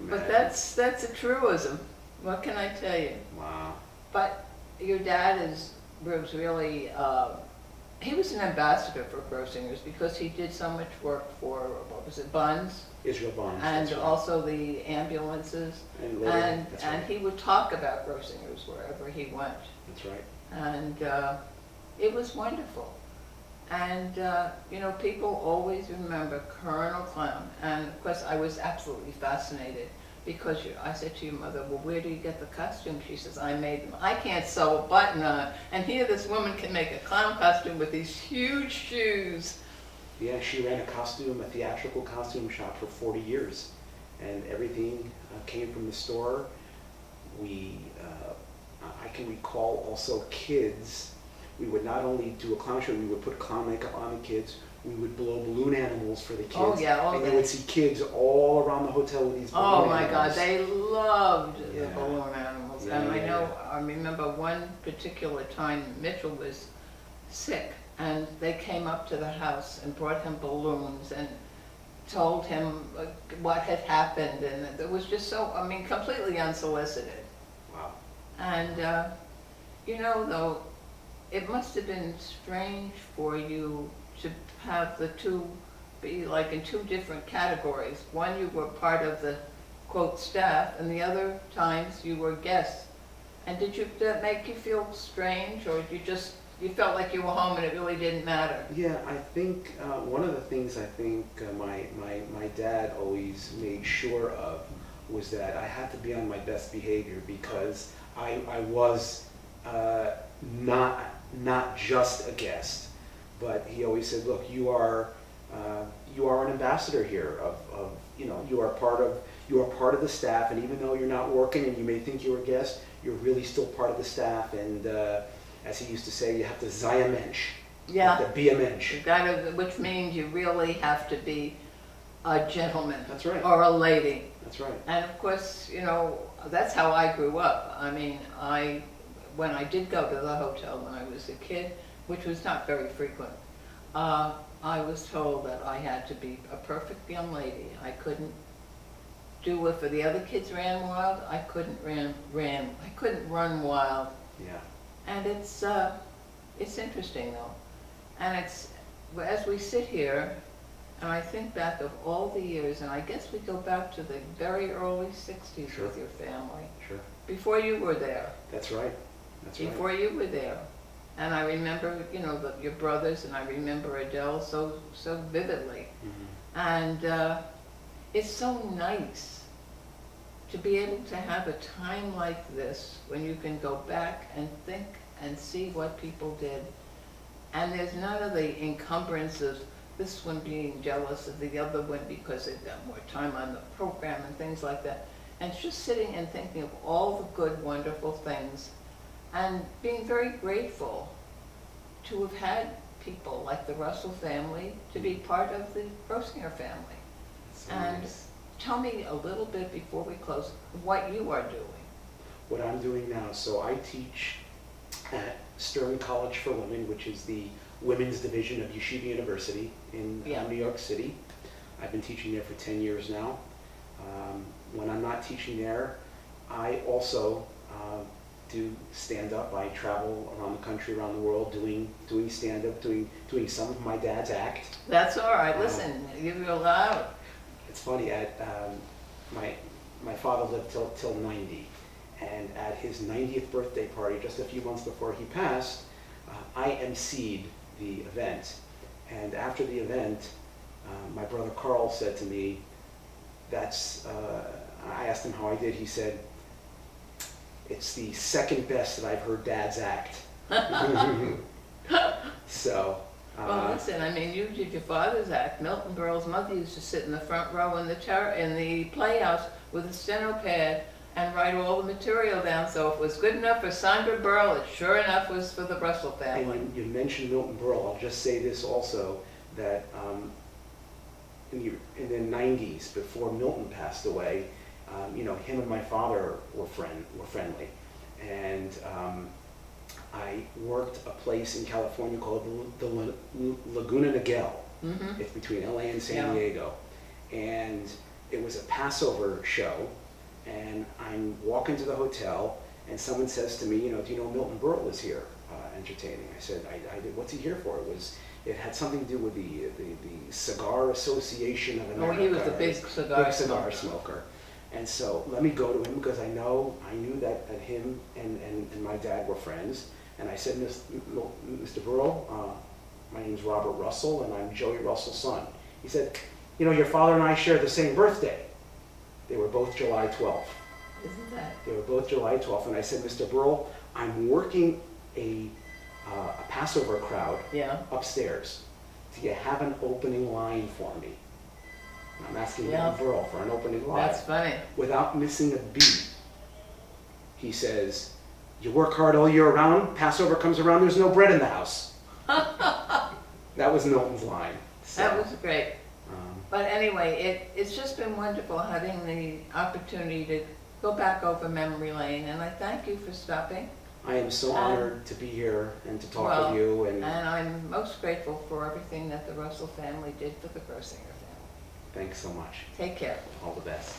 But that's a truism. What can I tell you? Wow. But your dad was really, he was an ambassador for Grossingers because he did so much work for, what was it, Buns? Israel Bonds. And that's right. also the ambulances. And later, that's And right. he would talk about Grossingers wherever he went. That's right. And it was wonderful. And, you know, people always remember Colonel Clown. And of course, I was absolutely fascinated because I said to your mother, well, where do you get the costume? She says, I made them. I can't sew a button on. And here this woman can make a clown costume with these huge shoes. Yeah, she ran a theatrical costume shop for 40 years. And everything came from the store. I can recall also kids. We would not only do a clown show, we would put clown makeup on the kids. We would blow balloon animals for the kids. Oh, yeah, and you would see kids all around the hotel with these balloon Oh my animals. God, they loved the Yeah. balloon animals. Yeah, And yeah, I remember one particular time Mitchell was sick and they came up to the house and brought him balloons and told him what had happened, and it was just so, I mean, completely unsolicited. Wow. And, you know, though, it must have been strange for you to have the two be like in two different categories. One, you were part of the, quote, staff, and the other times you were guests. And did that make you feel strange, or you felt like you were home and it really didn't matter? Yeah, I think one of the things I think my dad always made sure of was that I had to be on my best behavior because I was not just a guest, but he always said, look, you are an ambassador here of you know, you are part of the staff, and even though you're not working and you may think you're a guest, you're really still part of the staff. And as he used to say, you have to sei a Mensch. Yeah. You have to be a Mensch. You gotta, which means you really have to be a gentleman. That's right. Or a lady. That's right. And of course, you know, that's how I grew up. I mean, when I did go to the hotel when I was a kid, which was not very frequent, I was told that I had to be a perfect young lady. I couldn't do it for the other kids ran wild. I couldn't run wild. Yeah. And it's interesting though. And as we sit here, and I think back of all the years, and I guess we go back to the very early 60s Sure. with your family. Sure. Before you were there. That's right. That's right. Before you were there. And I remember, you know, your brothers, and I remember Adele so vividly. Mm-hmm. And it's so nice to be able to have a time like this when you can go back and think and see what people did. And there's none of the encumbrances, this one being jealous of the other one because they've got more time on the program and things like that. And it's just sitting and thinking of all the good, wonderful things and being very grateful to have had people like the Russell family to be part of the Grossinger family. So And nice. tell me a little bit before we close what you are doing. What I'm doing now, so I teach at Stern College for Women, which is the women's division of Yeshiva University in New York City. I've been teaching there for 10 years now. When I'm not teaching there, I also do stand-up. I travel around the country, around the world, doing stand-up, doing some of my dad's act. That's all right. Listen, you're allowed. It's funny, my father lived till 90, and at his 90th birthday party, just a few months before he passed, I emceed the event. And after the event, my brother Carl said to me, I asked him how I did. He said, it's the second best that I've heard Dad's act. So. Well, listen, I mean, you did your father's act. Milton Berle's mother used to sit in the front row in the playhouse with a steno pad and write all the material down. So if it was good enough for Sandra Berle, it sure enough was for the Russell family. And you mentioned Milton Berle. I'll just say this also, that in the 90s, before Milton passed away, you know, him and my father were friendly. And I worked a place in California called the Laguna Niguel. Mm-hmm. It's between LA and San Diego. And it was a Passover show, and I'm walking to the hotel, and someone says to me, you know, do you know Milton Berle is here entertaining? I said, I did. What's he here for? It had something to do with the Cigar Association of America. Oh, he was a big cigar smoker. And so let me go to him because I knew that him and my dad were friends. And I said, Mr. Berle, my name's Robert Russell, and I'm Joey Russell's son. He said, you know, your father and I share the same birthday. They were both July 12th. Isn't that? They were both July 12th. And I said, Mr. Berle, I'm working a Passover crowd upstairs. Do you have an opening line for me? And I'm asking Milton Berle for an opening line. That's funny. Without missing a beat, he says, you work hard all year round, Passover comes around, there's no bread in the house. That was Milton's line. So, that was great. But anyway, it's just been wonderful having the opportunity to go back over memory lane, and I thank you for stopping. I am so honored to be here and to talk with you. And I'm most grateful for everything that the Russell family did for the Grossinger family. Thanks so much. Take care. All the best.